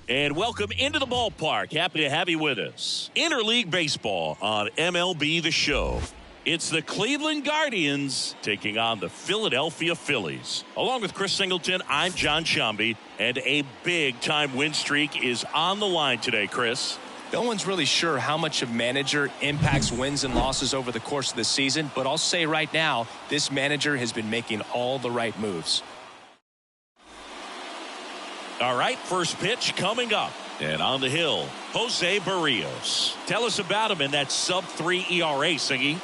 And welcome into the ballpark. Happy to have you with us. Interleague Baseball on MLB The Show. It's the Cleveland Guardians taking on the Philadelphia Phillies. Along with Chris Singleton, I'm John Shambi, and a big-time win streak is on the line today, Chris. No one's really sure how much a manager impacts wins and losses over the course of the season, but I'll say right now, this manager has been making all the right moves. All right, first pitch coming up. And on the hill, Jose Barrios. Tell us about him in that sub-3 ERA, Singy.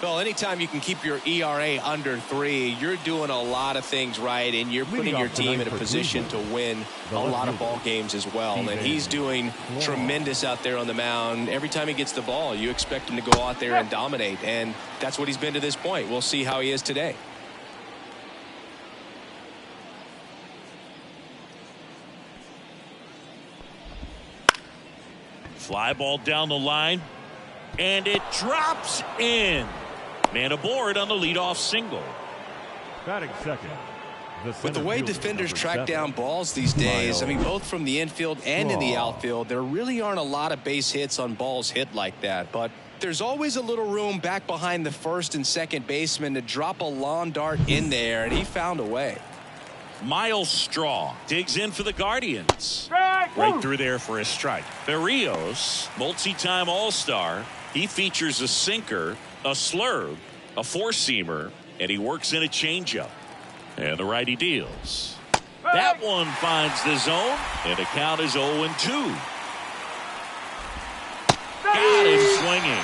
Well, anytime you can keep your ERA under 3, you're doing a lot of things right, and you're putting your team in a position to win a lot of ball games as well. And he's doing tremendous out there on the mound. Every time he gets the ball, you expect him to go out there and dominate, and that's what he's been to this point. We'll see how he is today. Fly ball down the line, and it drops in. Man aboard on the leadoff single. Batting second. With the way defenders track down balls these days, I mean, both from the infield and in the outfield, there really aren't a lot of base hits on balls hit like that. But there's always a little room back behind the first and second baseman to drop a lawn dart in there, and he found a way. Miles Straw digs in for the Guardians. Right through there for a strike. Barrios, multi-time All-Star. He features a sinker, a slurve, a four-seamer, and he works in a changeup. And the righty deals. That one finds the zone, and the count is 0-2. Got him swinging.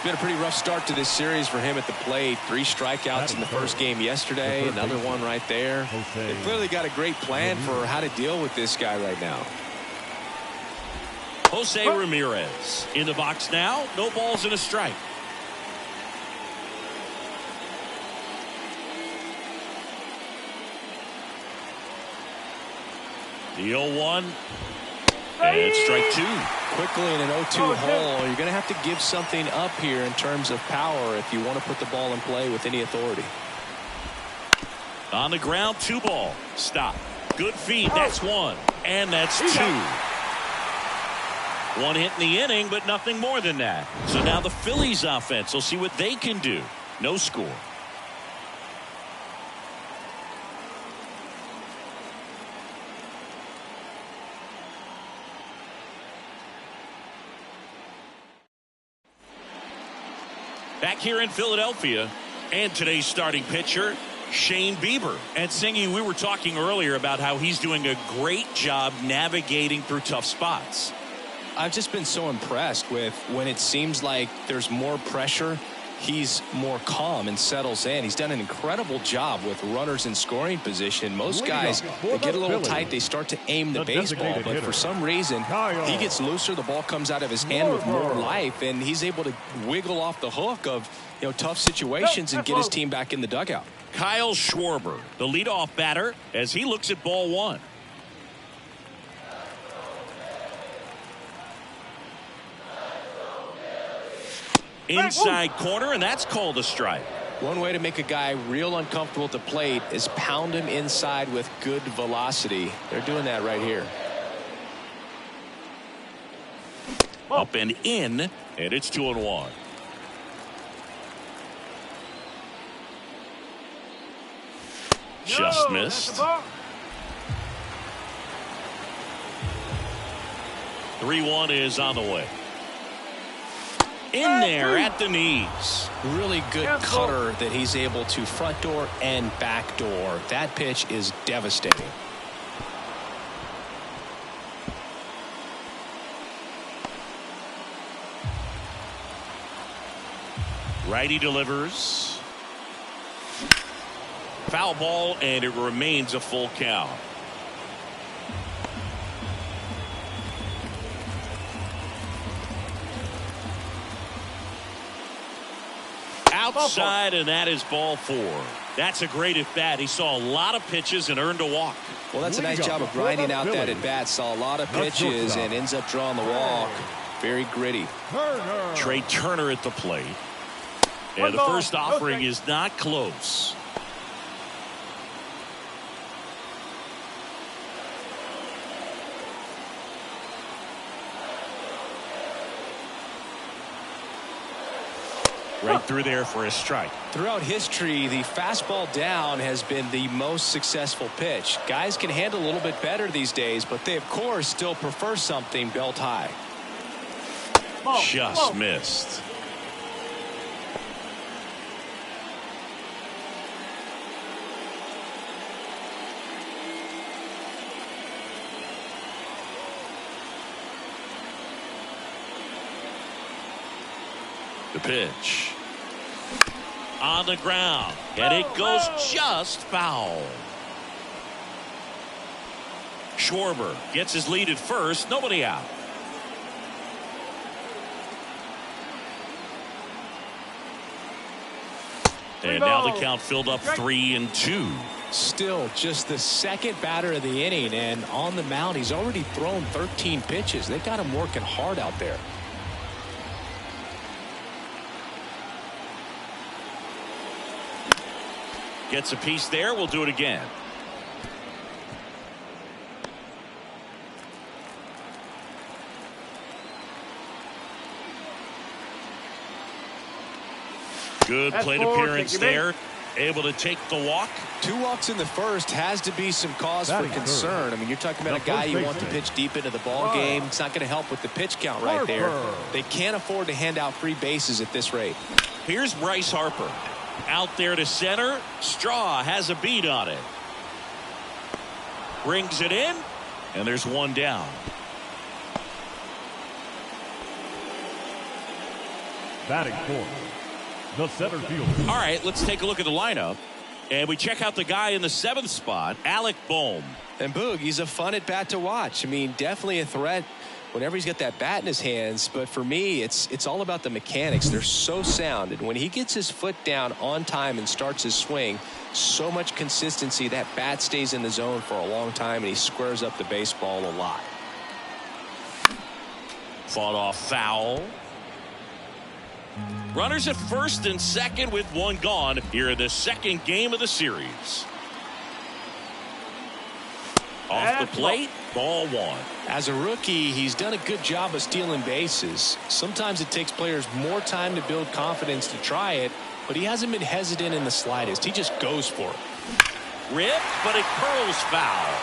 Been a pretty rough start to this series for him at the plate. 3 strikeouts in the first game yesterday. Another one right there. They've clearly got a great plan for how to deal with this guy right now. Jose Ramirez in the box now. No balls and a strike. The 0-1. And strike 2. Quickly in an 0-2 hole, you're going to have to give something up here in terms of power if you want to put the ball in play with any authority. On the ground, 2 ball. Stop. Good feed. That's 1. And that's 2. 1 hit in the inning, but nothing more than that. So now the Phillies offense will see what they can do. No score. Back here in Philadelphia, and today's starting pitcher, Shane Bieber. And Singy, we were talking earlier about how he's doing a great job navigating through tough spots. I've just been so impressed with when it seems like there's more pressure, he's more calm and settles in. He's done an incredible job with runners in scoring position. Most guys, they get a little tight, they start to aim the baseball, but for some reason, he gets looser, the ball comes out of his hand with more life, and he's able to wiggle off the hook of tough situations and get his team back in the dugout. Kyle Schwarber, the leadoff batter, as he looks at ball 1. Inside corner, and that's called a strike. One way to make a guy real uncomfortable at the plate is pound him inside with good velocity. They're doing that right here. Up and in, and it's 2-1. Just missed. 3-1 is on the way. In there at the knees. Really good cutter that he's able to front door and back door. That pitch is devastating. Righty delivers. Foul ball, and it remains a full count. Outside, and that is ball 4. That's a great at bat. He saw a lot of pitches and earned a walk. Well, that's a nice job of grinding out that at bat. Saw a lot of pitches and ends up drawing the walk. Very gritty. Trey Turner at the plate. And the first offering is not close. Right through there for a strike. Throughout history, the fastball down has been the most successful pitch. Guys can handle a little bit better these days, but they, of course, still prefer something belt high. Just missed. The pitch. On the ground. And it goes just foul. Schwarber gets his lead at first. Nobody out. And now the count filled up 3-2. Still just the second batter of the inning, and on the mound he's already thrown 13 pitches. They got him working hard out there. Gets a piece there. We'll do it again. Good plate appearance there. Able to take the walk. 2 walks in the first has to be some cause for concern. I mean, you're talking about a guy you want to pitch deep into the ball game. It's not going to help with the pitch count right there. They can't afford to hand out free bases at this rate. Here's Bryce Harper. Out there to center. Straw has a beat on it. Brings it in. And there's one down. Batting fourth, the center fielder. All right, let's take a look at the lineup. And we check out the guy in the 7th spot, Alec Bohm. And Boog, he's a fun at bat to watch. I mean, definitely a threat whenever he's got that bat in his hands. But for me, it's all about the mechanics. They're so sound. And when he gets his foot down on time and starts his swing, so much consistency, that bat stays in the zone for a long time, and he squares up the baseball a lot. Fought off foul. Runners at first and second with one gone here in the second game of the series. Off the plate, ball 1. As a rookie, he's done a good job of stealing bases. Sometimes it takes players more time to build confidence to try it, but he hasn't been hesitant in the slightest. He just goes for it. Ripped, but it curls foul.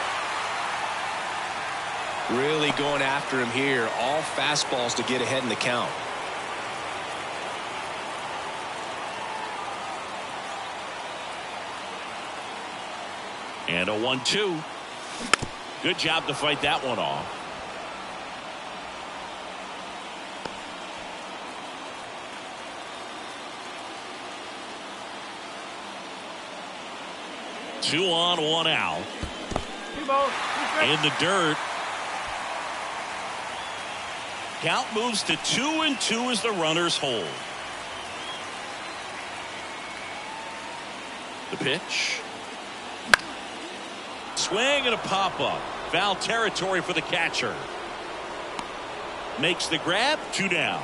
Really going after him here. All fastballs to get ahead in the count. And a 1-2. Good job to fight that one off. Two on, one out. In the dirt. Count moves to 2-2 as the runners hold. The pitch. Swing and a pop-up. Foul territory for the catcher. Makes the grab. 2 down.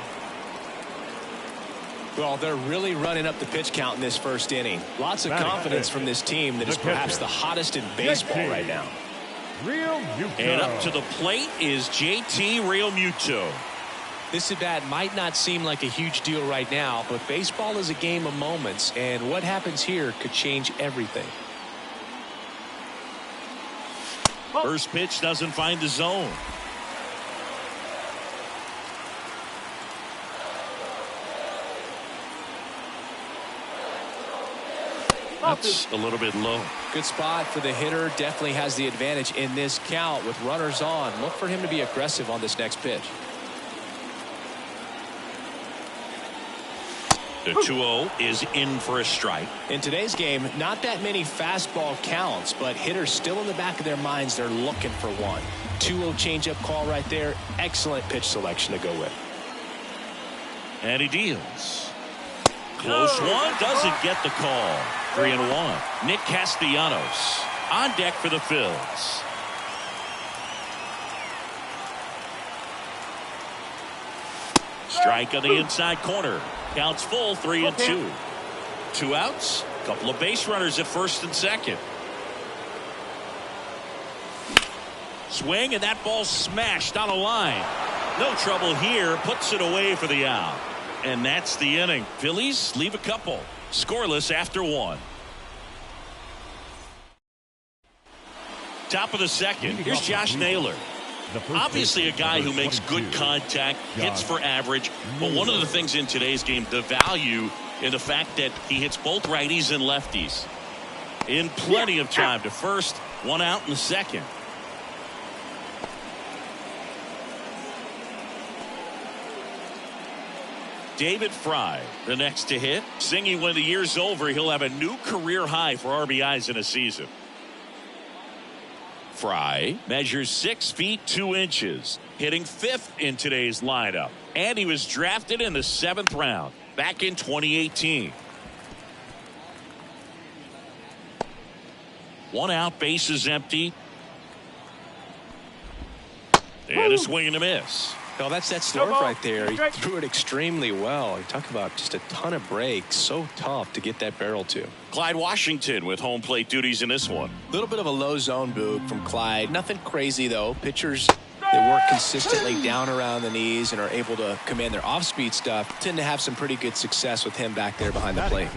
Well, they're really running up the pitch count in this first inning. Lots of confidence from this team that is perhaps the hottest in baseball right now. And up to the plate is JT Realmuto. This at bat might not seem like a huge deal right now, but baseball is a game of moments, and what happens here could change everything. First pitch doesn't find the zone. That's a little bit low. Good spot for the hitter. Definitely has the advantage in this count with runners on. Look for him to be aggressive on this next pitch. The 2-0 is in for a strike. In today's game, not that many fastball counts, but hitters still in the back of their minds, they're looking for one. 2-0 changeup call right there. Excellent pitch selection to go with. And he deals. Close one, doesn't get the call. 3-1. Nick Castellanos on deck for the Phillies. Strike on the inside corner. Counts full. 3-2. 2 outs. Couple of base runners at first and second. Swing, and that ball smashed on a line. No trouble here. Puts it away for the out. And that's the inning. Phillies leave a couple. Scoreless after one. Top of the second. Here's Josh Naylor. Obviously a guy who makes good contact, hits for average. But one of the things in today's game, the value in the fact that he hits both righties and lefties. In plenty of time to first, one out in the second. David Fry, the next to hit. Singing when the year's over, he'll have a new career high for RBIs in a season. Fry measures 6 feet 2 inches, hitting 5th in today's lineup. And he was drafted in the 7th round back in 2018. 1 out, bases empty. And a swing and a miss. No, that's that slurve right there. He threw it extremely well. You talk about just a ton of breaks. So tough to get that barrel to. Clyde Washington with home plate duties in this one. A little bit of a low zone boog from Clyde. Nothing crazy, though. Pitchers that work consistently down around the knees and are able to command their off-speed stuff tend to have some pretty good success with him back there behind the plate.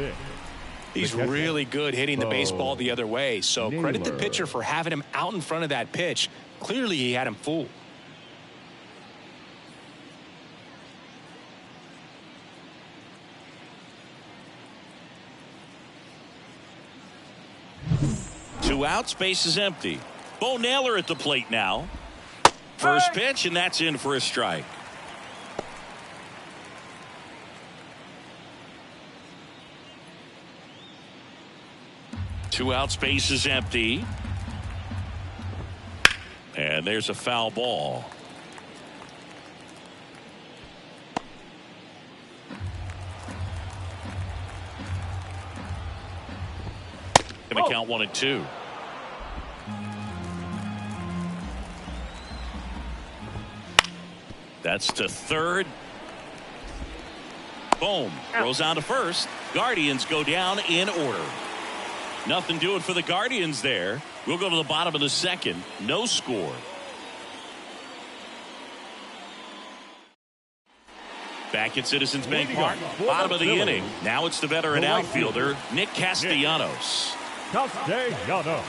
He's really good hitting the baseball the other way. So credit the pitcher for having him out in front of that pitch. Clearly, he had him fooled. Two outs, base is empty. Bo Naylor at the plate now. First pitch, and that's in for a strike. Two outs, base is empty. And there's a foul ball. Going to count 1 and 2. That's to third. Boom. Throws on to first. Guardians go down in order. Nothing doing for the Guardians there. We'll go to the bottom of the second. No score. Back at Citizens Bank Park. Bottom of the inning. Now it's the veteran outfielder, Nick Castellanos. Castellanos.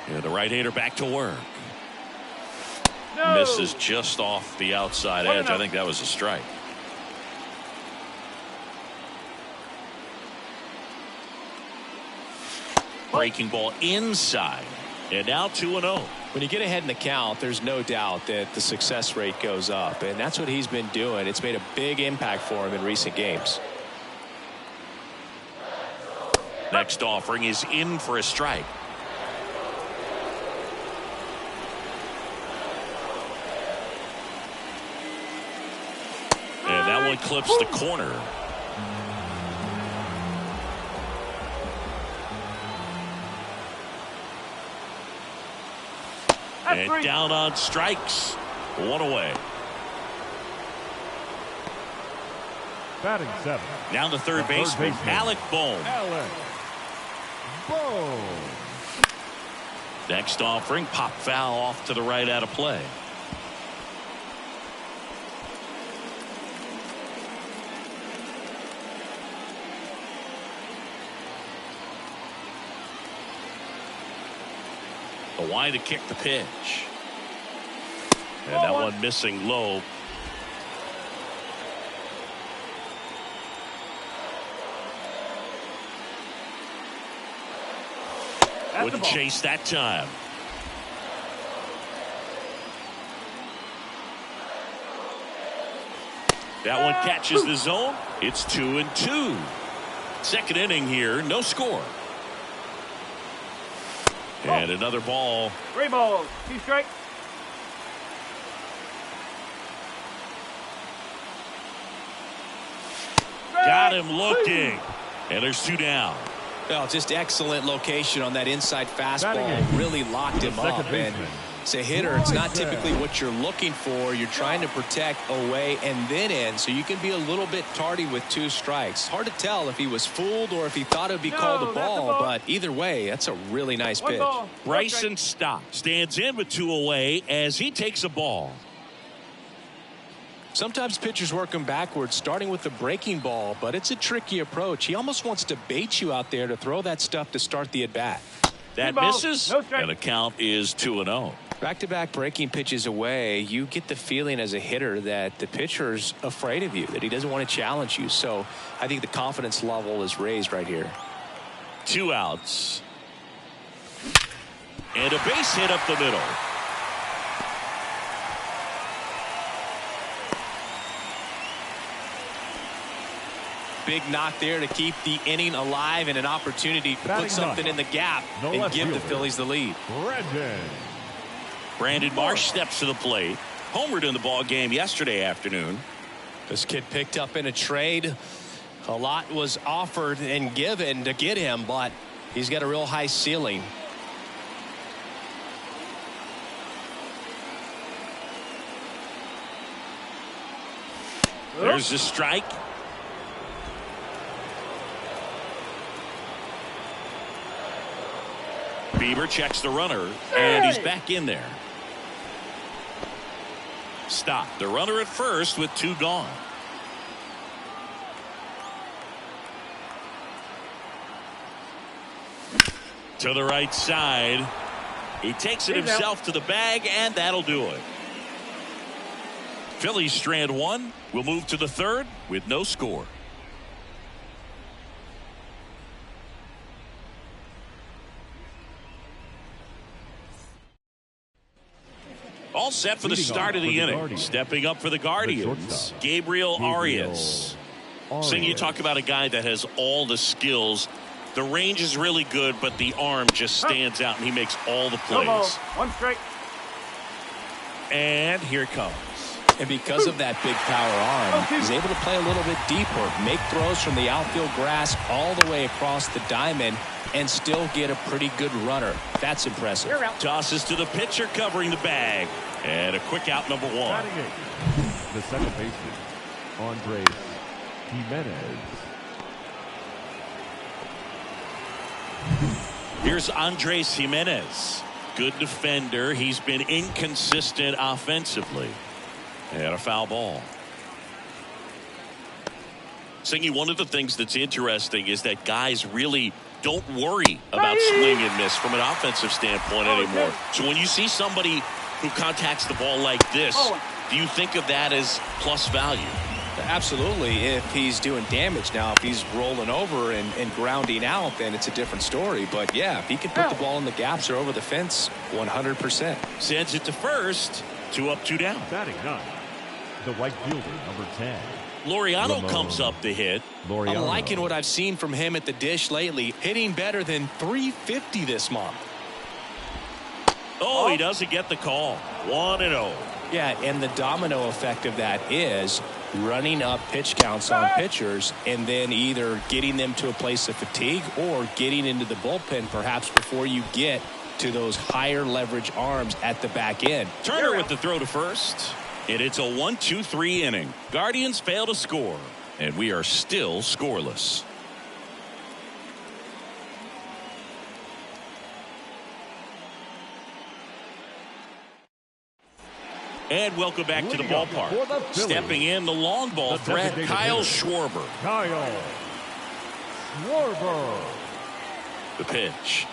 Yeah, the right-hander back to work. No. Misses just off the outside edge. I think that was a strike. Breaking ball inside. And now 2-0. When you get ahead in the count, there's no doubt that the success rate goes up. And that's what he's been doing. It's made a big impact for him in recent games. Next offering is in for a strike. And that one clips the corner. And down on strikes. 1 away. Batting 7. Now the third baseman, Alec Bohm. Next offering, pop foul off to the right out of play. The wide to kick the pitch. And that one missing low. Wouldn't chase that time. That one catches the zone. It's 2-2. Second inning here, no score. And another ball. 3 balls, 2 strikes. Got him looking. And there's 2 down. Well, just excellent location on that inside fastball. Really locked him up. And As a hitter, it's not typically what you're looking for. You're trying to protect away and then in, so you can be a little bit tardy with 2 strikes. Hard to tell if he was fooled or if he thought it would be called a ball, but either way, that's a really nice pitch. Bryson Stott stands in with 2 away as he takes a ball. Sometimes pitchers work him backwards, starting with the breaking ball, but it's a tricky approach. He almost wants to bait you out there to throw that stuff to start the at-bat. That misses, and the count is 2-0. Back-to-back breaking pitches away, you get the feeling as a hitter that the pitcher's afraid of you, that he doesn't want to challenge you. So I think the confidence level is raised right here. 2 outs. And a base hit up the middle. Big knock there to keep the inning alive and an opportunity to put something in the gap and give the Phillies the lead. Brandon Marsh steps to the plate. Homered in the ball game yesterday afternoon. This kid picked up in a trade. A lot was offered and given to get him, but he's got a real high ceiling. There's the strike. Bieber checks the runner, and he's back in there. Stop the runner at first with 2 gone. To the right side. He takes it himself to the bag, and that'll do it. Phillies strand 1. We'll move to the 3rd with no score. All set for the start of the inning. Stepping up for the Guardians, Gabriel Arias. So you talk about a guy that has all the skills. The range is really good, but the arm just stands out, and he makes all the plays. 1 strike. And here it comes. And because of that big power arm, he's able to play a little bit deeper, make throws from the outfield grass all the way across the diamond, and still get a pretty good runner. That's impressive. Tosses to the pitcher covering the bag. And a quick out, number 1. The second baseman, Andres Jimenez. Here's Andres Jimenez. Good defender. He's been inconsistent offensively. And a foul ball. Singy, one of the things that's interesting is that guys really don't worry about swing and miss from an offensive standpoint anymore. So when you see somebody who contacts the ball like this, do you think of that as plus value? Absolutely. If he's doing damage. Now, if he's rolling over and grounding out, then it's a different story. But yeah, if he can put the ball in the gaps or over the fence, 100%. Sends it to first. 2 up, 2 down. Batting 9, the right fielder, number 10. Laureano comes up to hit. I'm liking what I've seen from him at the dish lately. Hitting better than .350 this month. Oh, he doesn't get the call. 1-0. Yeah, and the domino effect of that is running up pitch counts on pitchers and then either getting them to a place of fatigue or getting into the bullpen perhaps before you get to those higher leverage arms at the back end. Turner with the throw to first. And it's a 1-2-3 inning. Guardians fail to score, and we are still scoreless. And welcome back to the ballpark. Stepping in the long ball threat, Kyle Schwarber. Kyle Schwarber. The pitch.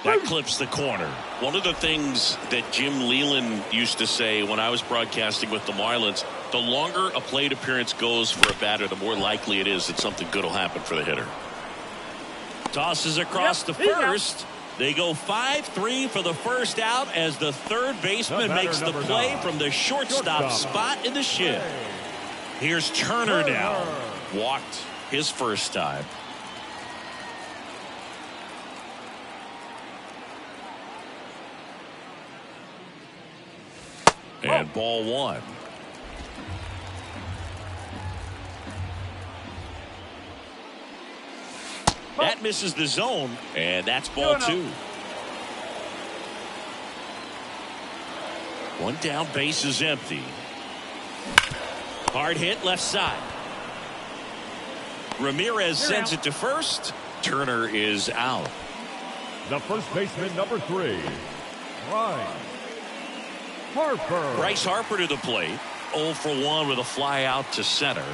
That clips the corner. One of the things that Jim Leland used to say when I was broadcasting with the Marlins, the longer a plate appearance goes for a batter, the more likely it is that something good will happen for the hitter. Tosses across the first. They go 5-3 for the first out as the third baseman makes the play from the shortstop spot in the shin. Here's Turner now. Walked his first time. And ball 1. That misses the zone, and that's ball 2. One down, base is empty. Hard hit left side. Ramirez sends it to first. Turner is out. The first baseman, number 3, Bryce Harper. Bryce Harper to the plate. 0 for 1 with a fly out to center.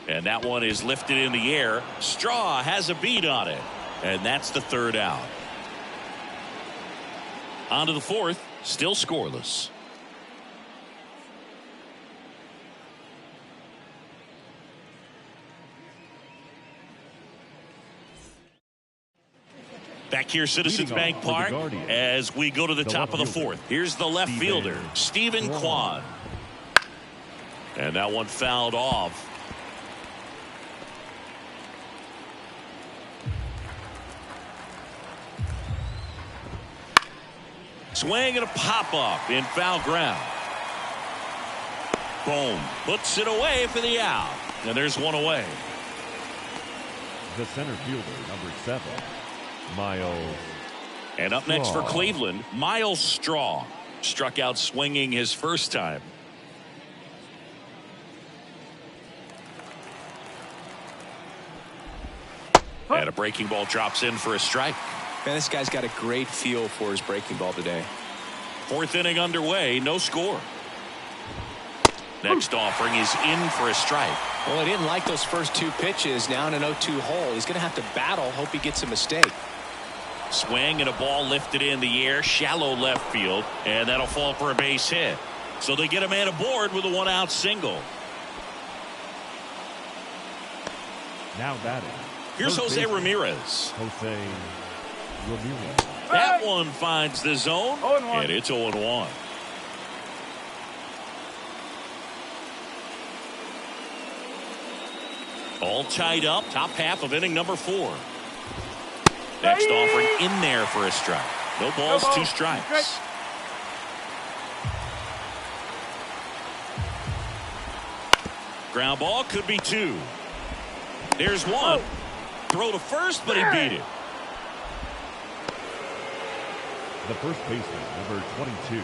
And that one is lifted in the air. Straw has a beat on it. And that's the third out. On to the fourth. Still scoreless. Back here, Citizens Bank Park, as we go to the top of the fourth. Here's the left fielder, Stephen Kwan. And that one fouled off. Swing and a pop-up in foul ground. Boom. Puts it away for the out. And there's one away. The center fielder, number 7, Miles. And up next for Cleveland, Miles Straw. Struck out swinging his first time. And a breaking ball drops in for a strike. Man, this guy's got a great feel for his breaking ball today. Fourth inning underway, no score. Next offering is in for a strike. Well, he didn't like those first 2 pitches. Now in an 0-2 hole, he's going to have to battle. Hope he gets a mistake. Swing and a ball lifted in the air, shallow left field, and that'll fall for a base hit. So they get a man aboard with a 1-out single. Now batting. Here's Jose Ramirez. Jose Ramirez. That one finds the zone, and it's 0-1. All tied up, top half of inning number 4. Next offering in there for a strike. No balls, 2 strikes. Ground ball could be 2. There's 1. Throw to first, but he beat it. The first baseman, number 22,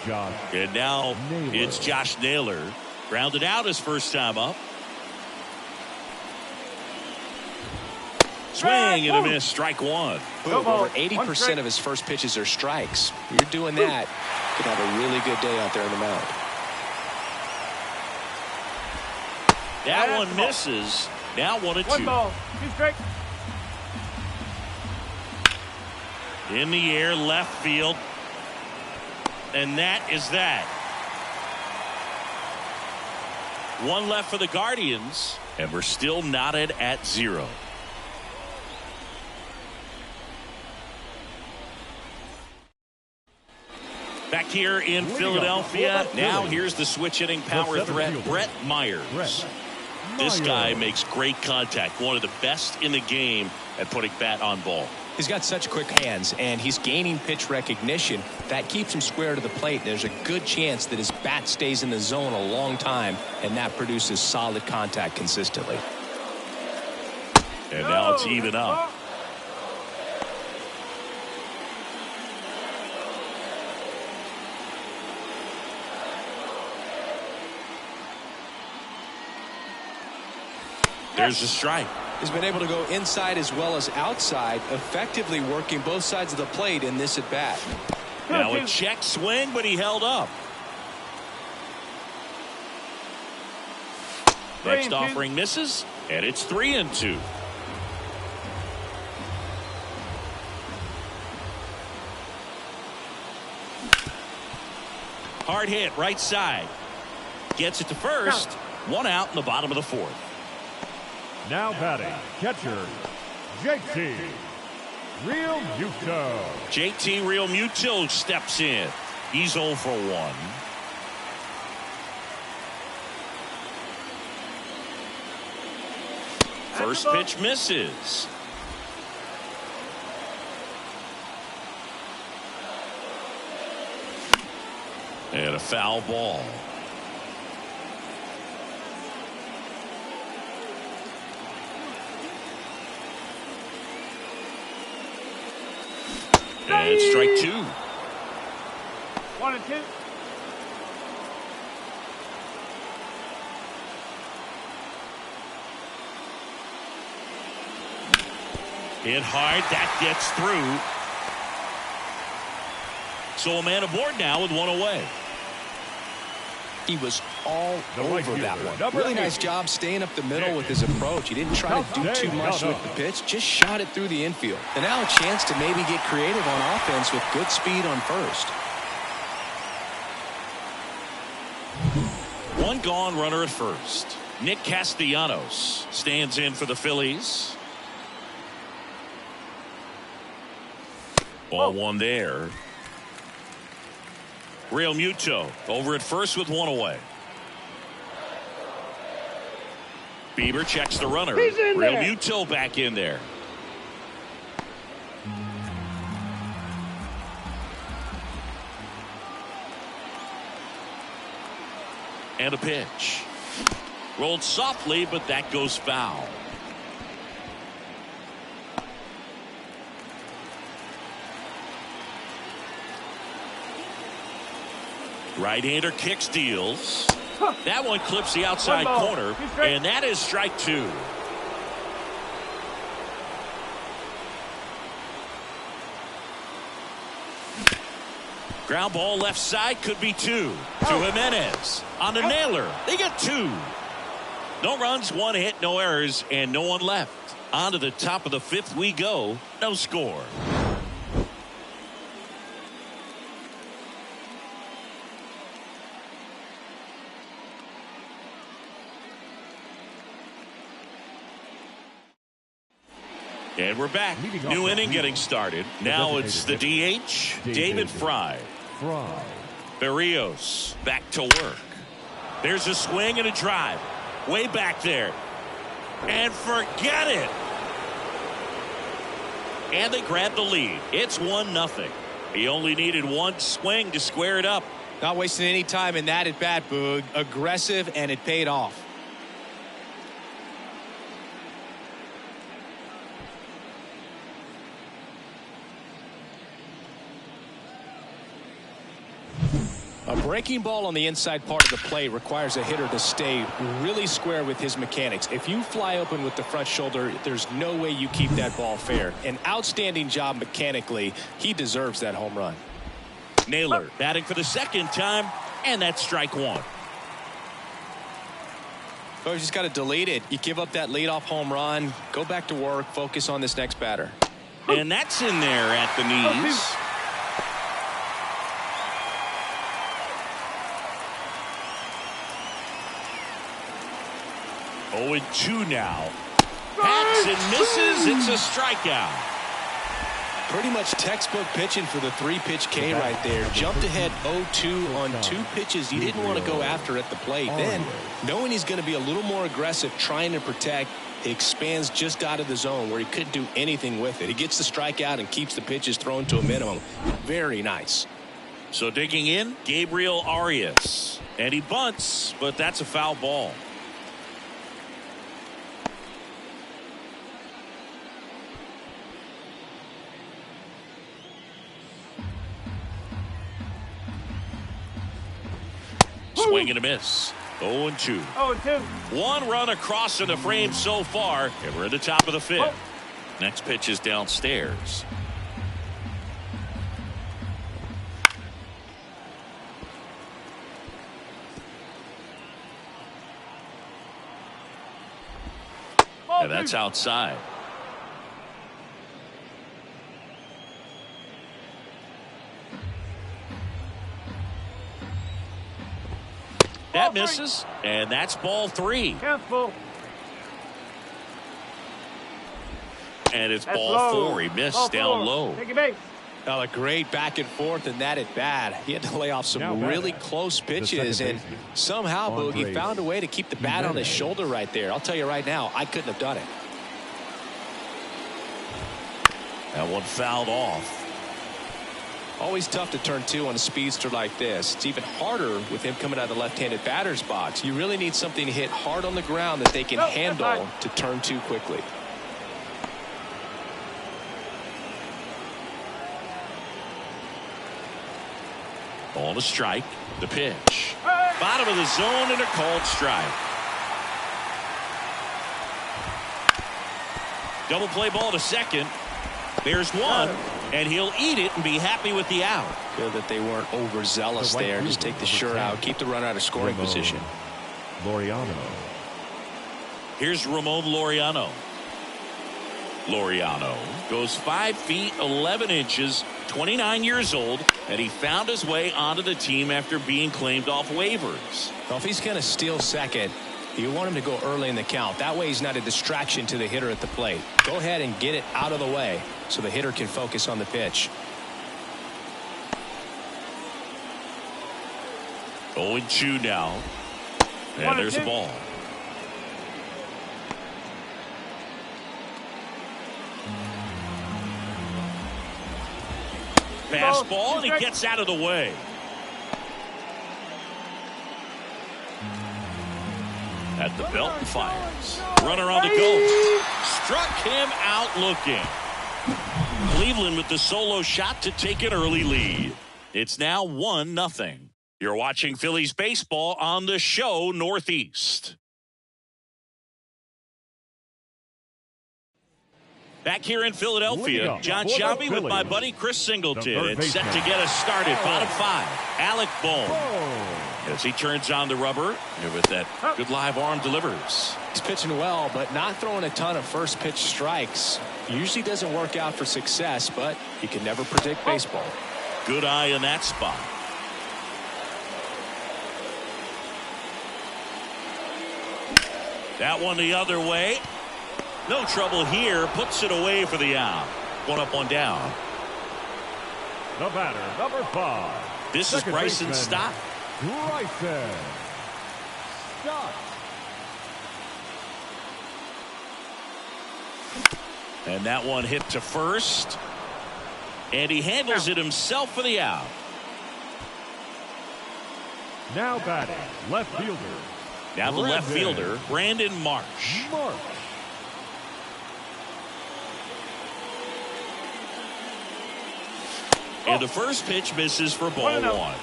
Josh. And now Naylor. It's Josh Naylor. Grounded out his first time up. Swing and a miss, strike 1. Over 80% of his first pitches are strikes. You're doing that, could have a really good day out there on the mound. That one misses. Now 1-2. 1 ball, 2 strikes. In the air, left field. And that is that. 1 left for the Guardians, and we're still knotted at 0. Back here in Philadelphia, now here's the switch hitting power threat, Brett Myers. This guy makes great contact, one of the best in the game at putting bat on ball. He's got such quick hands, and he's gaining pitch recognition. That keeps him square to the plate. There's a good chance that his bat stays in the zone a long time, and that produces solid contact consistently. And now it's even up. There's a strike. He's been able to go inside as well as outside, effectively working both sides of the plate in this at bat. Now a check swing, but he held up. Next offering misses, and it's 3-2. Hard hit, right side. Gets it to first. 1 out in the bottom of the 4th. Now batting, catcher, JT Realmuto. JT Realmuto steps in. He's 0 for 1. First pitch misses. And a foul ball. And strike two. 1-2. Hit hard. That gets through. So a man aboard now with one away. He was all over that one. Really nice job staying up the middle with his approach. He didn't try to do too much with the pitch, just shot it through the infield. And now a chance to maybe get creative on offense with good speed on first. One gone, runner at first. Nick Castellanos stands in for the Phillies. Ball one there. Real Muto over at first with one away. Bieber checks the runner. Real Muto back in there. And a pitch. Rolled softly, but that goes foul. Right-hander kicks, deals. That one clips the outside corner, and that is strike two. Ground ball left side, could be two. To Jimenez on the nailer. They get two. No runs, one hit, no errors, and no one left. On to the top of the fifth we go. No score. And we're back. New inning getting started. Now it's the DH, David Fry. Berrios back to work. There's a swing and a drive. Way back there. And forget it. And they grab the lead. It's 1-0. He only needed one swing to square it up. Not wasting any time in that at bat, Boog. Aggressive, and it paid off. A breaking ball on the inside part of the plate requires a hitter to stay really square with his mechanics. If you fly open with the front shoulder, there's no way you keep that ball fair. An outstanding job mechanically. He deserves that home run. Naylor batting for the second time, and that's strike one. Oh, you just got to delete it. You give up that leadoff home run, go back to work, focus on this next batter. And that's in there at the knees. Oh, and 2 now. Hacks and misses. It's a strikeout. Pretty much textbook pitching for the 3-pitch K right there. Jumped ahead 0-2 on 2 pitches he didn't want to go after at the plate. Then, knowing he's going to be a little more aggressive, trying to protect, he expands just out of the zone where he couldn't do anything with it. He gets the strikeout and keeps the pitches thrown to a minimum. Very nice. So digging in, Gabriel Arias. And he bunts, but that's a foul ball. Swing and a miss. 0-2. 0-2. One run across in the frame so far, and we're at the top of the fifth. Next pitch is downstairs. And that's outside. That misses, and that's ball 3. Careful. And it's ball 4. He missed down low. Take a base. A great back and forth in that at bat. He had to lay off some really close pitches, and somehow Boogie found a way to keep the bat on his shoulder right there. I'll tell you right now, I couldn't have done it. That one fouled off. Always tough to turn 2 on a speedster like this. It's even harder with him coming out of the left-handed batter's box. You really need something to hit hard on the ground that they can handle to turn 2 quickly. Ball to strike. The pitch. Bottom of the zone and a called strike. Double play ball to second. There's one, and he'll eat it and be happy with the out. Good that they weren't overzealous there. Just take the sure out. Keep the runner out of scoring position. Laureano. Here's Ramon Laureano. Laureano goes 5 feet 11 inches, 29 years old, and he found his way onto the team after being claimed off waivers. Well, if he's going to steal second, you want him to go early in the count. That way he's not a distraction to the hitter at the plate. Go ahead and get it out of the way so the hitter can focus on the pitch. 0-2 now. And there's a ball. Fastball, and he gets out of the way. At the belt and fires. Runner on the go. Struck him out looking. Cleveland with the solo shot to take an early lead. It's now 1-0. You're watching Phillies baseball on the show Northeast. Back here in Philadelphia, John Shelby with my buddy Chris Singleton. It's set to get us started. Bottom 5, Alec Bohm. As he turns on the rubber with that good live arm delivers. He's pitching well, but not throwing a ton of first pitch strikes. Usually doesn't work out for success, but you can never predict baseball. Good eye in that spot. That one the other way. No trouble here. Puts it away for the out. 1 up, 1 down. The batter, number 5. This is Bryson Stott. Bryson Stott. And that one hit to first. And he handles it himself for the out. Now batting, left fielder. Now the left fielder, Brandon Marsh. And the first pitch misses for ball 1.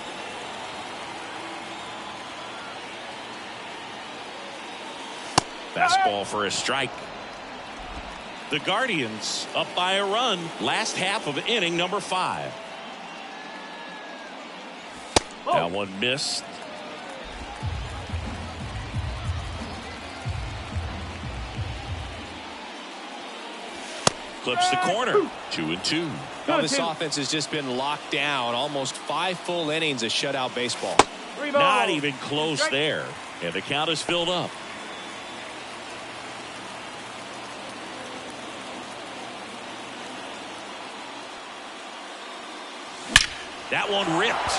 Fastball for a strike. The Guardians up by a run. Last half of inning number 5. That one missed. Clips the corner. 2-2. Now this offense has just been locked down. Almost 5 full innings of shutout baseball. Not even close there. And the count is filled up. That one ripped.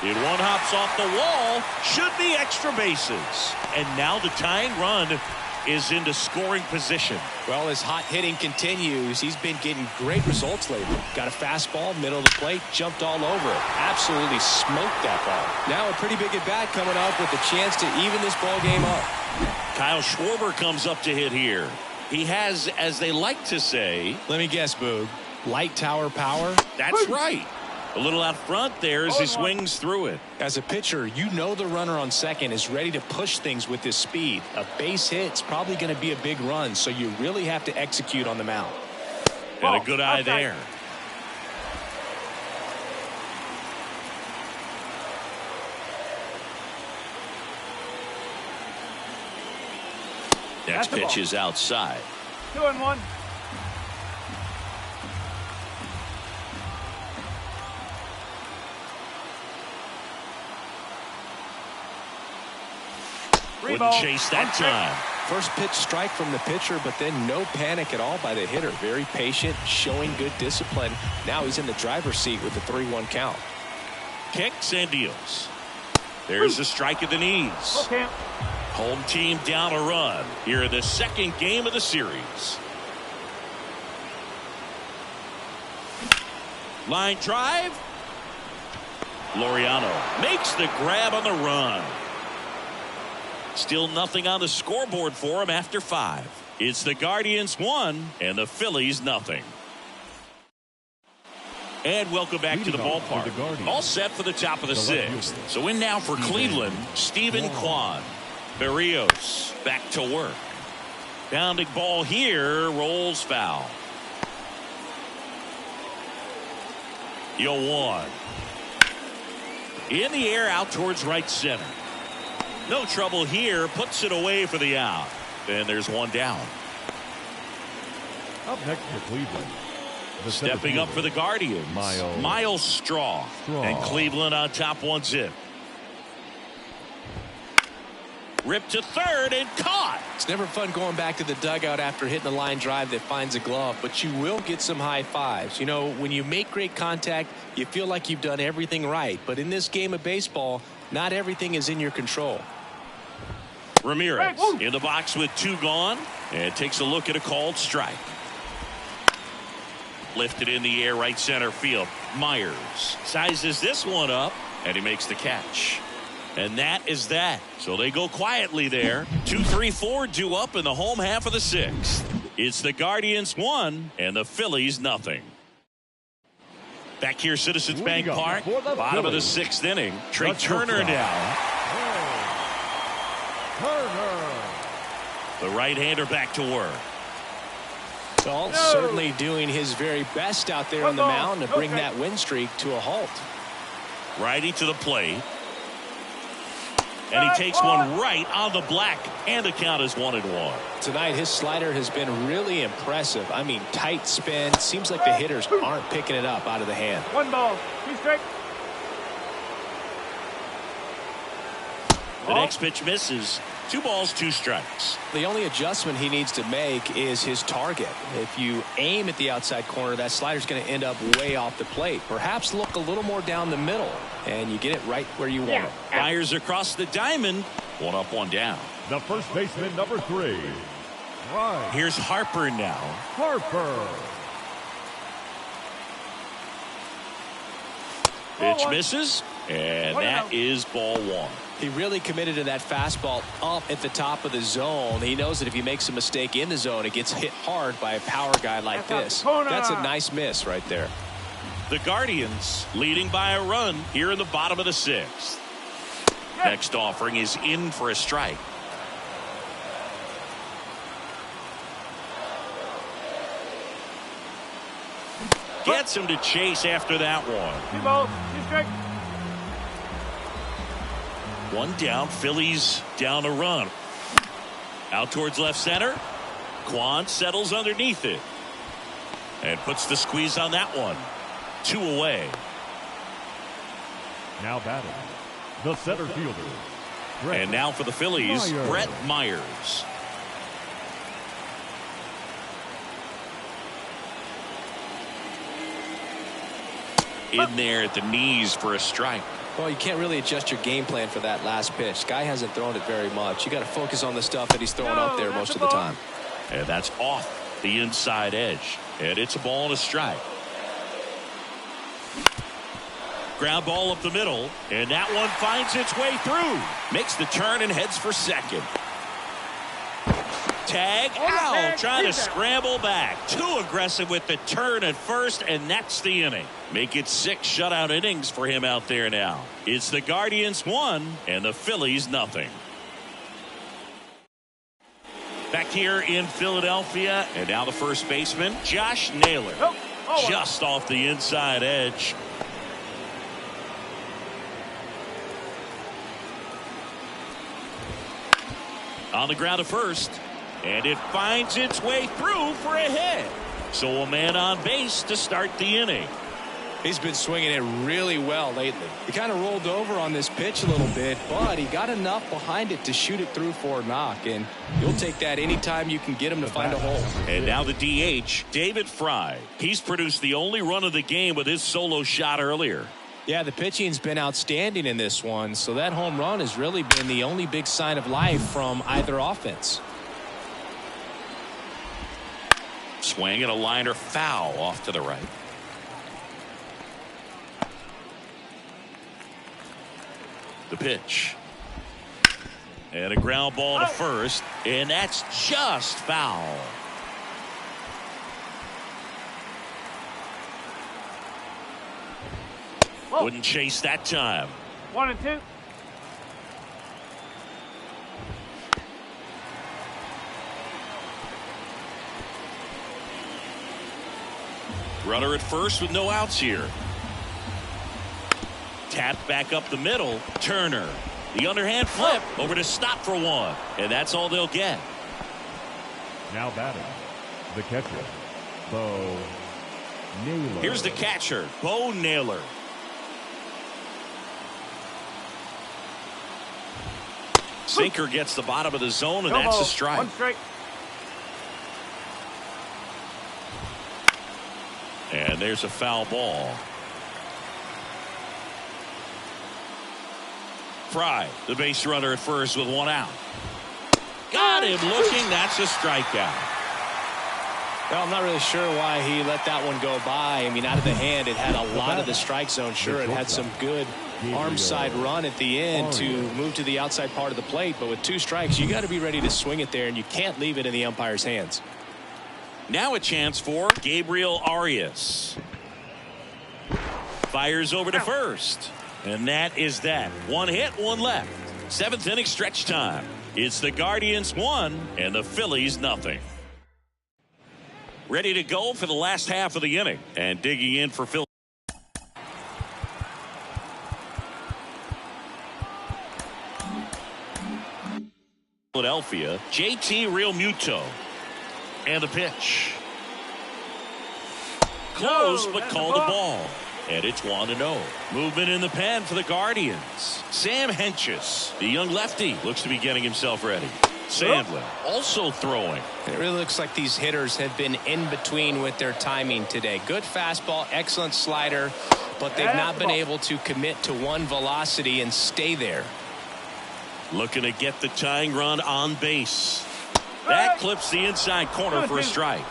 It one hops off the wall. Should be extra bases. And now the tying run is into scoring position. Well, as hot hitting continues, he's been getting great results lately. Got a fastball, middle of the plate, jumped all over it. Absolutely smoked that ball. Now a pretty big at bat coming up with a chance to even this ball game up. Kyle Schwarber comes up to hit here. He has, as they like to say, let me guess, Boog, light tower power. That's right. A little out front there as he swings through it. As a pitcher, you know the runner on second is ready to push things with his speed. A base hit's probably going to be a big run, so you really have to execute on the mound. And a good eye there. Next pitch is outside. 2-1. Wouldn't chase that time. First pitch strike from the pitcher, but then no panic at all by the hitter. Very patient, showing good discipline. Now he's in the driver's seat with the 3-1 count. Kicks and deals. There's a strike at the knees. Okay. Home team down a run here in the second game of the series. Line drive. Laureano makes the grab on the run. Still nothing on the scoreboard for him after 5. It's the Guardians 1 and the Phillies nothing. And welcome back to the ballpark. All set for the top of the sixth. So in now for Cleveland, Stephen Kwan. Berrios back to work. Bounding ball here, rolls foul. 0-1. In the air, out towards right center. No trouble here, puts it away for the out. And there's one down. Up next for Cleveland. Stepping up for the Guardians, Miles Straw. And Cleveland on top 1-0. Ripped to third and caught. It's never fun going back to the dugout after hitting a line drive that finds a glove, but you will get some high fives. You know, when you make great contact, you feel like you've done everything right. But in this game of baseball, not everything is in your control. Ramirez in the box with 2 gone and takes a look at a called strike. Lifted in the air, right center field. Myers sizes this one up and he makes the catch. And that is that. So they go quietly there. 2-3-4 due up in the home half of the sixth. It's the Guardians 1 and the Phillies nothing. Back here, Citizens Bank Park, bottom of the sixth inning. Trey Turner down. The right-hander back to work. Well, certainly doing his very best out there on the mound to bring that win streak to a halt. Righty to the plate. And he takes one right on the black, and the count is 1-1. Tonight, his slider has been really impressive. I mean, tight spin. Seems like the hitters aren't picking it up out of the hand. 1 ball, 2 strikes. The next pitch misses. 2 balls, 2 strikes. The only adjustment he needs to make is his target. If you aim at the outside corner, that slider's going to end up way off the plate. Perhaps look a little more down the middle, and you get it right where you want it. Fires across the diamond. 1 up, 1 down. The first baseman, number 3. Right. Here's Harper now. Harper. Pitch misses, and that is ball 1. He really committed to that fastball up at the top of the zone. He knows that if he makes a mistake in the zone, it gets hit hard by a power guy like this. That's a nice miss right there. The Guardians leading by a run here in the bottom of the sixth. Next offering is in for a strike. Gets him to chase after that one. 2 balls, 2 strikes. 1 down. Phillies down a run. Out towards left center. Kwan settles underneath it and puts the squeeze on that one. 2 away. Now batting, the center fielder. And now for the Phillies, Brett Myers. In there at the knees for a strike. Well, you can't really adjust your game plan for that last pitch. Guy hasn't thrown it very much. You got to focus on the stuff that he's throwing up there most of the time. And that's off the inside edge. And it's a ball and a strike. Ground ball up the middle. And that one finds its way through. Makes the turn and heads for second. Tag out, trying to scramble back. Too aggressive with the turn at first, and that's the inning. Make it 6 shutout innings for him out there now. It's the Guardians 1 and the Phillies nothing. Back here in Philadelphia, and now the first baseman, Josh Naylor. Just off the inside edge. On the ground to first. And it finds its way through for a hit. So a man on base to start the inning. He's been swinging it really well lately. He kind of rolled over on this pitch a little bit, but he got enough behind it to shoot it through for a knock. And you'll take that anytime you can get him to find a hole. And now the DH, David Fry. He's produced the only run of the game with his solo shot earlier. Yeah, the pitching's been outstanding in this one. So that home run has really been the only big sign of life from either offense. Swing and a liner foul off to the right. The pitch. And a ground ball to first. And that's just foul. Wouldn't chase that time. 1-2. Runner at first with no outs here. Tapped back up the middle. Turner. The underhand flip over to stop for one. And that's all they'll get. Now batting, the catcher, Bo Naylor. Here's the catcher, Bo Naylor. Sinker gets the bottom of the zone, and that's a strike. 1 strike. And there's a foul ball. Fry, the base runner at first with 1 out. Got him looking. That's a strikeout. Well, I'm not really sure why he let that one go by. I mean, out of the hand, it had a lot of the strike zone. Sure, it had some good arm side run at the end to move to the outside part of the plate. But with 2 strikes, you got to be ready to swing it there, and you can't leave it in the umpire's hands. Now a chance for Gabriel Arias. Fires over to first. And that is that. 1 hit, 1 left. 7th inning stretch time. It's the Guardians 1 and the Phillies nothing. Ready to go for the last half of the inning. And digging in for Philadelphia, JT Realmuto. And the pitch. Close, but called the ball. And it's 1-0. Movement in the pen for the Guardians. Sam Hentges, the young lefty, looks to be getting himself ready. Sandlin also throwing. It really looks like these hitters have been in between with their timing today. Good fastball, excellent slider, but they've not been able to commit to one velocity and stay there. Looking to get the tying run on base. That clips the inside corner for a strike.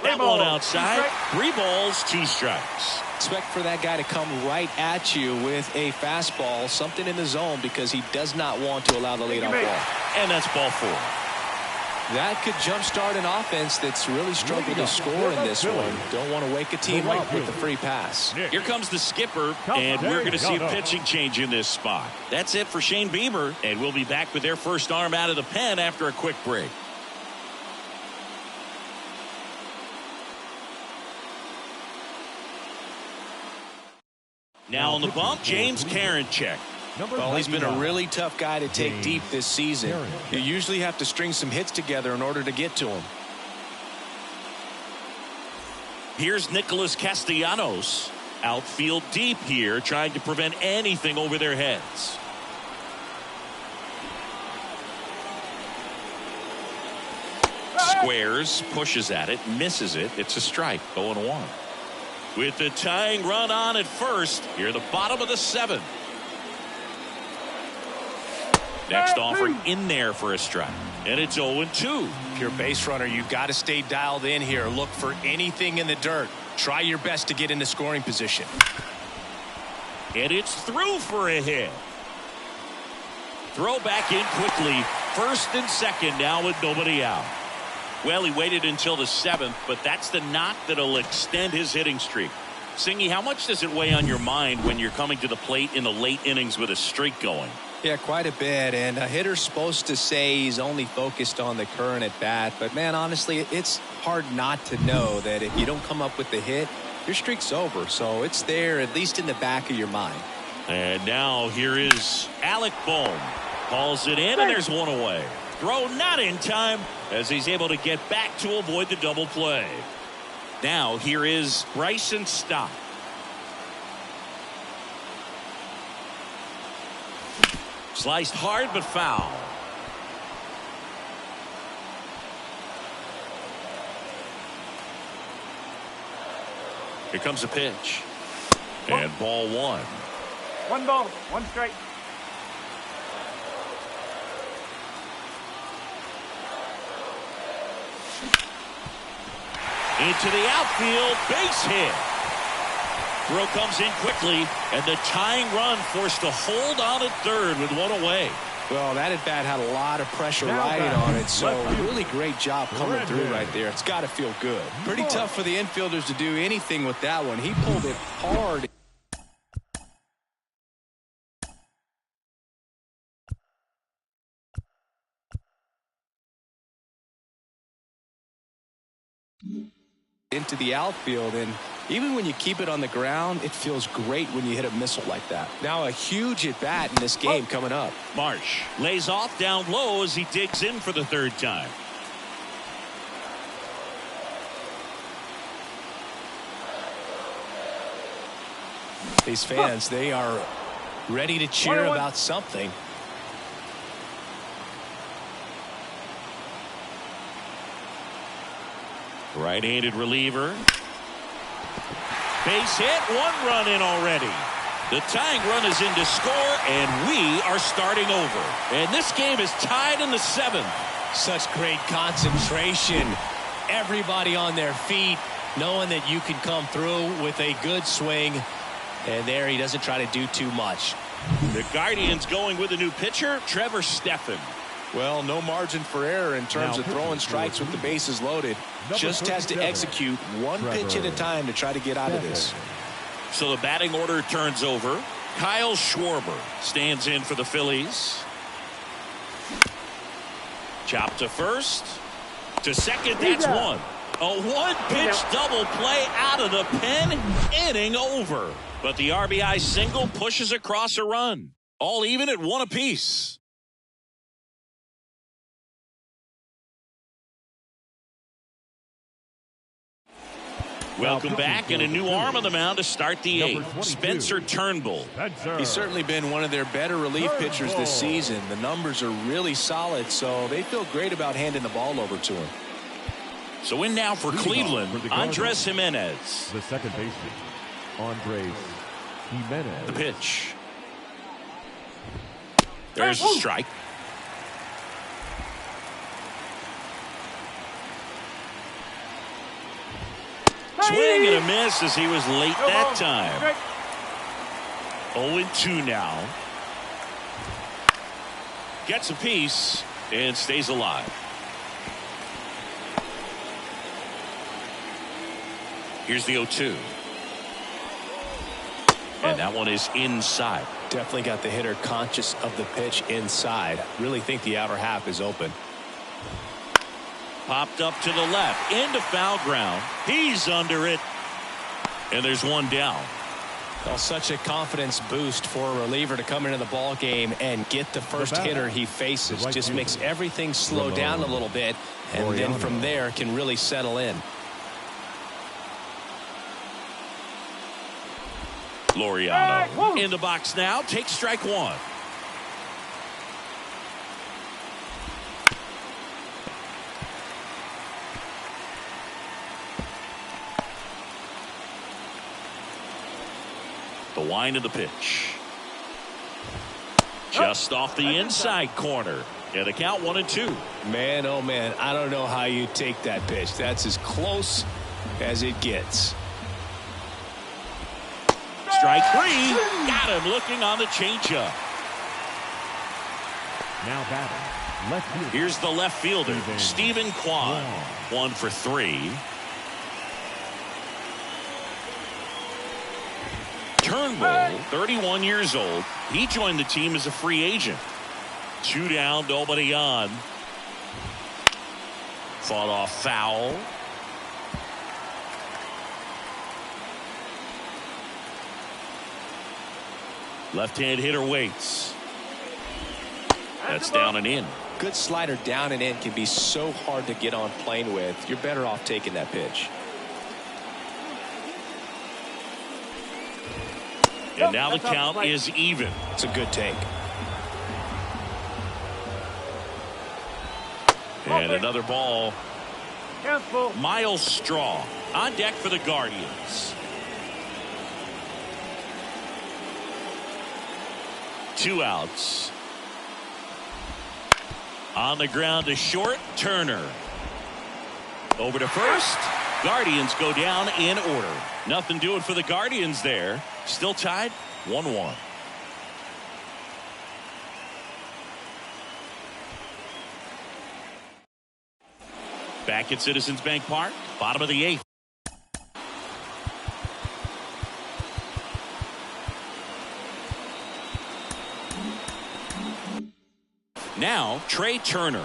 That one outside. 3 balls, 2 strikes. Expect for that guy to come right at you with a fastball, something in the zone, because he does not want to allow the leadoff ball. And that's ball 4. That could jumpstart an offense that's really struggled to score in this one. Don't want to wake a team up with the free pass. Here comes the skipper, and we're going to see a pitching change in this spot. That's it for Shane Bieber, and we'll be back with their first arm out of the pen after a quick break. Now on the bump, James Karinchak. Well, he's been a really tough guy to take deep this season. You usually have to string some hits together in order to get to him. Here's Nicholas Castellanos. Outfield deep here, trying to prevent anything over their heads. Squares, pushes at it, misses it. It's a strike, 0-1. With the tying run on at first, here the bottom of the 7th. Next offer in there for a strike. And it's 0-2. If you're a base runner, you've got to stay dialed in here. Look for anything in the dirt. Try your best to get into scoring position. And it's through for a hit. Throw back in quickly. First and second now with nobody out. Well, he waited until the 7th, but that's the knock that'll extend his hitting streak. Singy, how much does it weigh on your mind when you're coming to the plate in the late innings with a streak going? Yeah, quite a bit. And a hitter's supposed to say he's only focused on the current at bat. But, man, honestly, it's hard not to know that if you don't come up with the hit, your streak's over. So it's there, at least in the back of your mind. And now here is Alec Bohm. Calls it in, and there's one away. Throw not in time as he's able to get back to avoid the double play. Now here is Bryson Stott. Sliced hard but foul. Here comes a pitch. And ball 1. 1 ball, 1 strike. Into the outfield, base hit. Throw comes in quickly, and the tying run forced to hold on at third with one away. Well, that at bat had a lot of pressure riding on it, so really great job coming through right there. It's got to feel good. Pretty tough for the infielders to do anything with that one. He pulled it hard. Into the outfield, and even when you keep it on the ground, it feels great when you hit a missile like that. Now a huge at bat in this game coming up. Marsh lays off down low as he digs in for the third time. These fans, they are ready to cheer about something. Right-handed reliever. Base hit, 1 run in already. The tying run is in to score, and we are starting over. And this game is tied in the 7th. Such great concentration. Everybody on their feet, knowing that you can come through with a good swing. And there he doesn't try to do too much. The Guardians going with a new pitcher, Trevor Stephan. Well, no margin for error in terms of throwing strikes with the bases loaded. Just has to execute one pitch at a time to try to get out of this. So the batting order turns over. Kyle Schwarber stands in for the Phillies. Chop to first. To second, that's one. A one-pitch double play out of the pen. Inning over. But the RBI single pushes across a run. All even at 1 apiece. Welcome back, and a new arm on the mound to start the 8th. Spencer Turnbull. He's certainly been one of their better relief pitchers this season. The numbers are really solid, so they feel great about handing the ball over to him. So in now for Cleveland, Andres Jimenez. The second baseman, Andres Jimenez. The pitch. There's a strike. Swing and a miss as he was late that time. 0-2 now. Gets a piece and stays alive. Here's the 0-2. And that one is inside. Definitely got the hitter conscious of the pitch inside. Really think the outer half is open. Popped up to the left into foul ground. He's under it. And there's one down. Well, such a confidence boost for a reliever to come into the ball game and get the first hitter he faces. Just makes everything slow down a little bit, and then from there can really settle in. Laureano in the box now. Takes strike 1. The wind of the pitch. Just off the inside corner. Yeah, the count 1-2. Man, oh man, I don't know how you take that pitch. That's as close as it gets. Strike 3. Got him looking on the changeup. Now batting left fielder. Here's the left fielder, Stephen Kwan. 1 for 3. Turnbull, 31 years old. He joined the team as a free agent. 2 down, nobody on. Fought off foul. Left-hand hitter waits. That's down and in. Good slider down and in can be so hard to get on plane with. You're better off taking that pitch. And now the count is even. It's a good take. And another ball. Miles Straw on deck for the Guardians. 2 outs. On the ground to short, Turner. Over to first. Guardians go down in order. Nothing doing for the Guardians there. Still tied 1-1. Back at Citizens Bank Park, bottom of the 8th. Now, Trey Turner.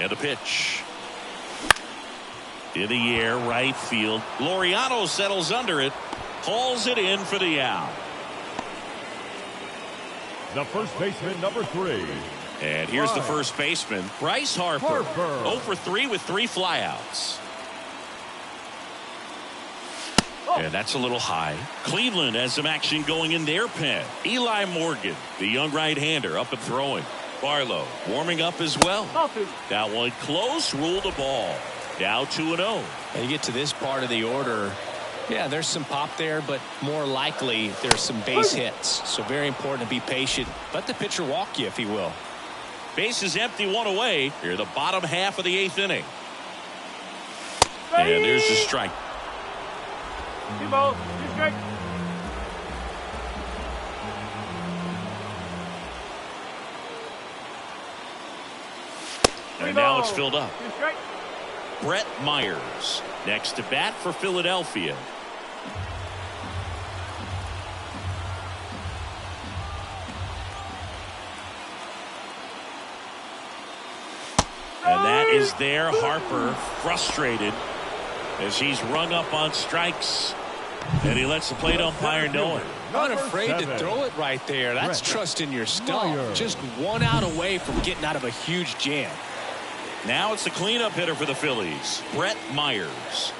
And a pitch. In the air, right field. Laureano settles under it. Hauls it in for the out. The first baseman, number 3. And here's the first baseman, Bryce Harper. 0 for 3 with 3 flyouts. And that's a little high. Cleveland has some action going in their pen. Eli Morgan, the young right-hander, up and throwing. Barlow warming up as well. That one close, ruled the ball. Now 2-0. Now you get to this part of the order. Yeah, there's some pop there, but more likely there's some base hits. So very important to be patient. Let the pitcher walk you, if he will. Base is empty, 1 away. Here, the bottom half of the 8th inning. And there's the strike. 2 balls, 2 strikes. And now it's filled up. 2 strikes. Brett Myers next to bat for Philadelphia. And that is there. Harper frustrated as he's rung up on strikes. And he lets the plate umpire know it. Not afraid to throw it right there. That's trust in your stump. Just 1 out away from getting out of a huge jam. Now it's the cleanup hitter for the Phillies, Brett Myers.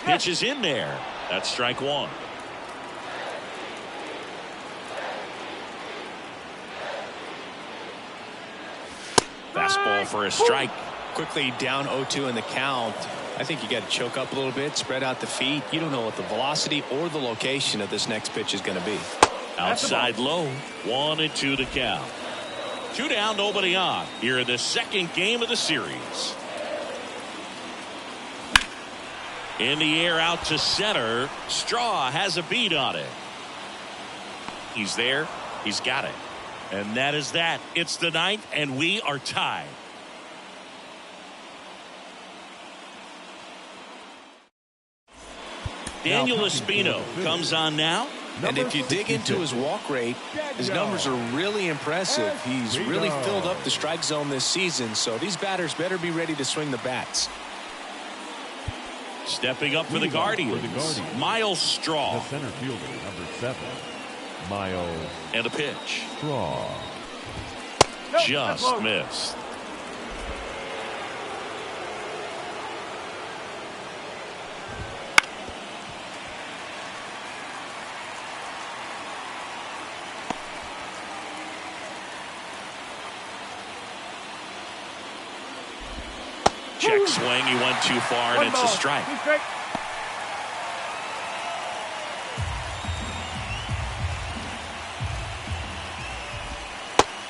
Pitch is in there. That's strike 1. Fastball for a strike. Quickly down 0-2 in the count. I think you got to choke up a little bit, spread out the feet. You don't know what the velocity or the location of this next pitch is going to be. Outside low, 1-2 to count. 2 down, nobody on. Here in the second game of the series. In the air, out to center. Straw has a beat on it. He's there. He's got it. And that is that. It's the 9th, and we are tied. Daniel Espino comes on now. And if you dig into his walk rate, his numbers are really impressive. He's really filled up the strike zone this season, so these batters better be ready to swing the bats. Stepping up for the Guardians, Miles Straw. The center fielder, number 7, Miles. And a pitch. Straw. Just missed. Check swing. He went too far, and it's a strike.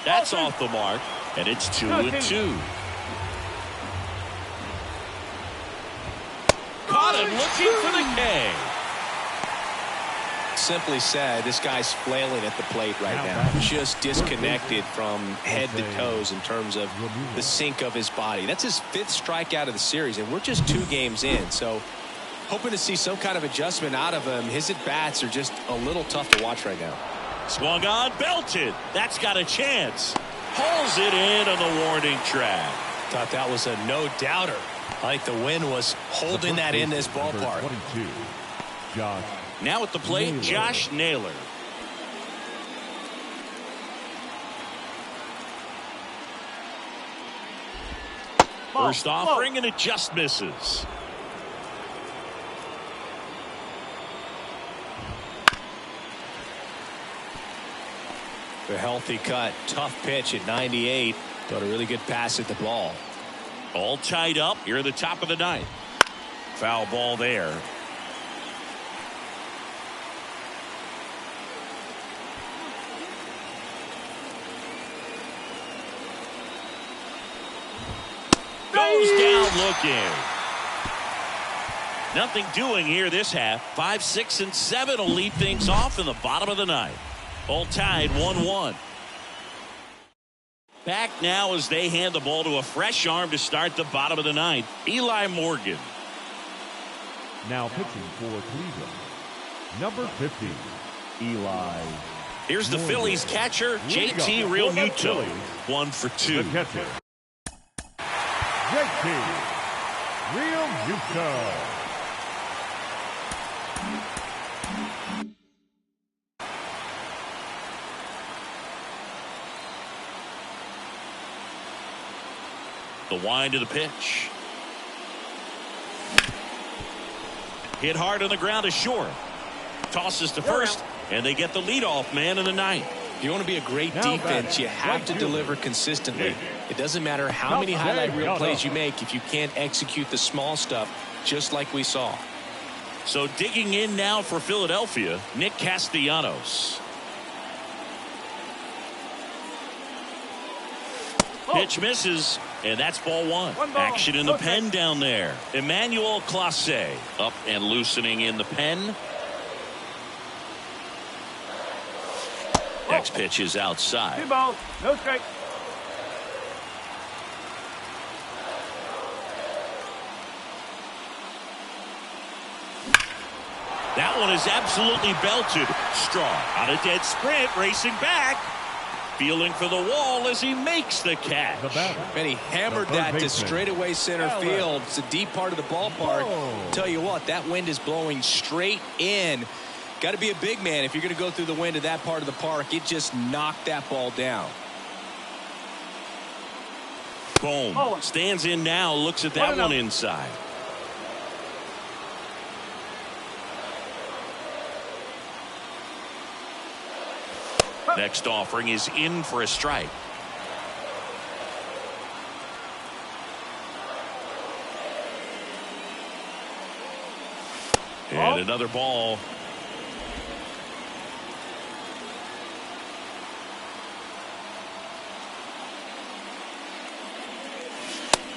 That's off the mark, and it's 2-2. Caught him looking for the K. Simply said, this guy's flailing at the plate right now. Just disconnected from head to toes in terms of the sink of his body. That's his 5th strikeout of the series, and we're just 2 games in. So hoping to see some kind of adjustment out of him. His at-bats are just a little tough to watch right now. Swung on, belted. That's got a chance. Hauls it in on the warning track. Thought that was a no-doubter. I think the wind was holding that in this ballpark. 22, Josh. Now at the plate, Josh Naylor. First offering, and it just misses. A healthy cut, tough pitch at 98, but a really good pass at the ball. All tied up here at the top of the 9th. Foul ball there. Goes down looking. Nothing doing here this half. 5, 6, and 7 will lead things off in the bottom of the 9th. All tied 1-1. Back now as they hand the ball to a fresh arm to start the bottom of the ninth. Eli Morgan. Now pitching for Cleveland, number 50, Eli. Here's the Phillies catcher, JT Realmuto. 1 for 2. The catcher, JT Realmuto. The wind of the pitch. Hit hard on the ground to short. Tosses to first, and they get the leadoff man in the ninth. If you want to be a great defense, you have to deliver consistently. It doesn't matter how many highlight reel plays you make if you can't execute the small stuff, just like we saw. So digging in now for Philadelphia, Nick Castellanos. Pitch misses, and that's ball one. Action in the pen down there. Emmanuel Clase up and loosening in the pen. Next pitch is outside. 2 balls, no strike. That one is absolutely belted. Straw on a dead sprint, racing back. Feeling for the wall as he makes the catch. And he hammered that to straightaway center field. It's a deep part of the ballpark. Tell you what, that wind is blowing straight in. Got to be a big man if you're going to go through the wind of that part of the park. It just knocked that ball down. Boom. Stands in now, looks at that one inside. Next offering is in for a strike. And another ball.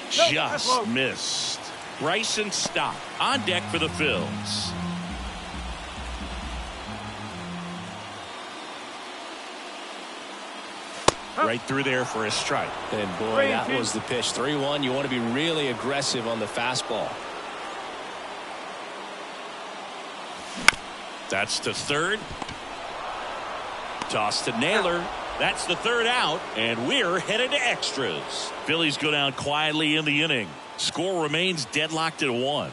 Just missed. Bryson Stott on deck for the Phils. Right through there for a strike. And boy, that was the pitch. 3-1. You want to be really aggressive on the fastball. That's to third. Toss to Naylor. That's the third out, and we're headed to extras. Phillies go down quietly in the inning. Score remains deadlocked at 1.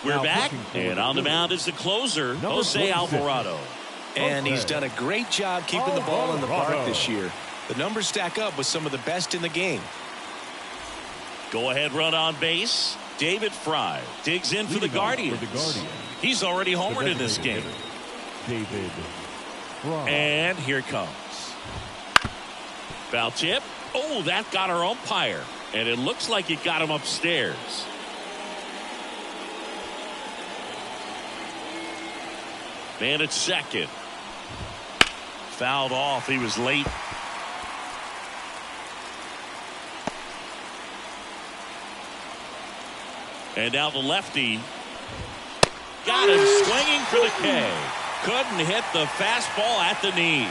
We're back, and on the mound is the closer, Jose Alvarado. And he's done a great job keeping the ball in the park this year. The numbers stack up with some of the best in the game. Go ahead run on base. David Fry digs in for the Guardians. He's already homered in this game. David Fry. And here it comes. Foul tip. Oh, that got our umpire. And it looks like it got him upstairs. Man at second. Fouled off. He was late. And now the lefty. Got him swinging for the K. Couldn't hit the fastball at the knees.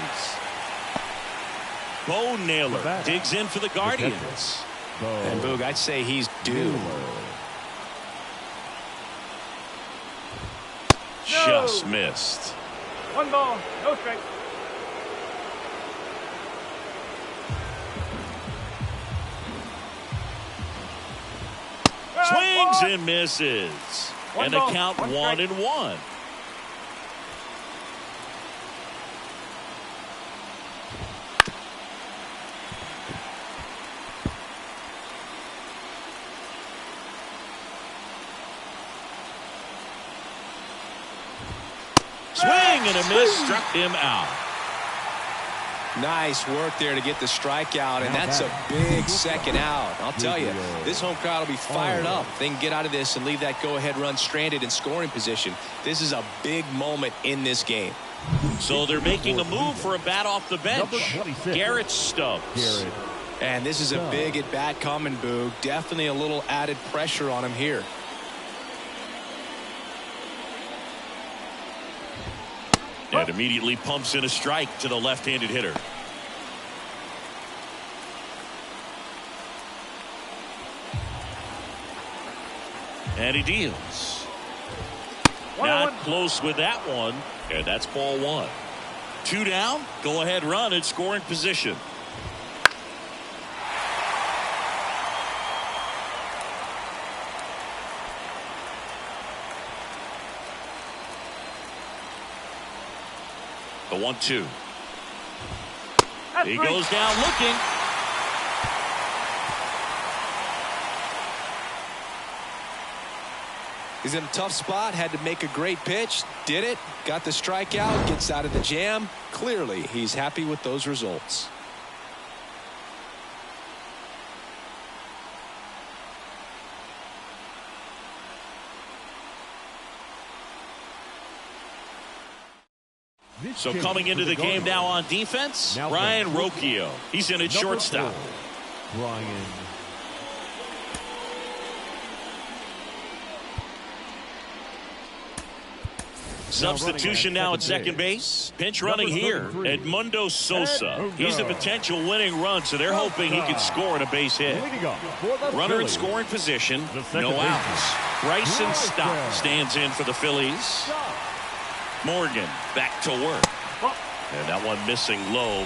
Bo Naylor digs in for the Guardians. And Boog, I'd say he's due. Just missed. 1 ball, no strike. Swings and misses. And the count 1-1. Swing and a miss, struck him out. Nice work there to get the strikeout, and that's a big second out. I'll tell you, this home crowd will be fired up. They can get out of this and leave that go-ahead run stranded in scoring position. This is a big moment in this game. So they're making a move for a bat off the bench. Garrett Stubbs. And this is a big at-bat coming, Boog. Definitely a little added pressure on him here. And immediately pumps in a strike to the left-handed hitter. And he deals. Not close with that one. And that's ball one. 2 down. Go ahead run in scoring position. The 1-2. He goes down looking. He's in a tough spot, had to make a great pitch, did it, got the strikeout, gets out of the jam. Clearly, he's happy with those results. So coming into the game now on defense, Ryan Rocchio. He's in at shortstop. Ryan. Substitution now at second base. Pinch running here, Edmundo Sosa. He's a potential winning run, so they're hoping he can score on a base hit. Runner in scoring position, no outs. Bryson Stott stands in for the Phillies. Morgan back to work. And that one missing low.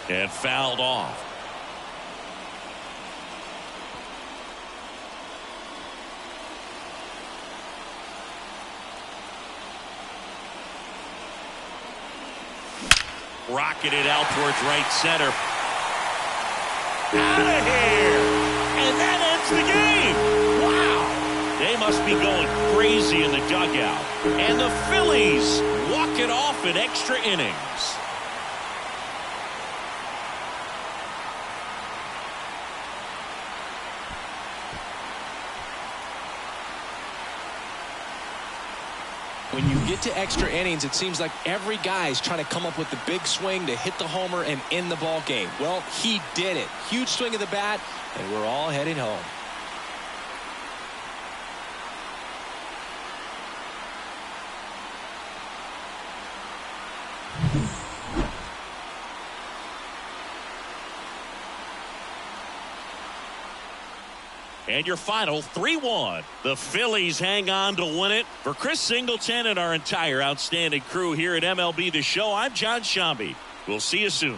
And fouled off. Rocketed out towards right center. Out of here! And that ends the game! Wow! They must be going crazy in the dugout. And the Phillies walk it off in extra innings. When you get to extra innings, it seems like every guy is trying to come up with the big swing to hit the homer and end the ball game. Well, he did it. Huge swing of the bat, and we're all heading home. And your final 3-1. The Phillies hang on to win it. For Chris Singleton and our entire outstanding crew here at MLB The Show, I'm John Shambi. We'll see you soon.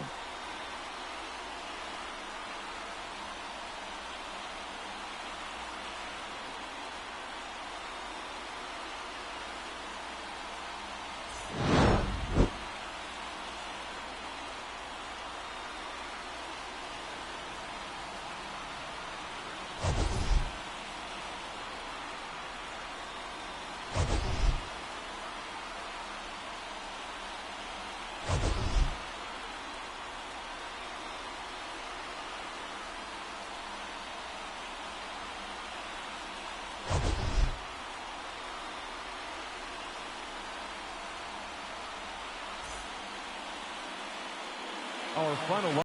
Our final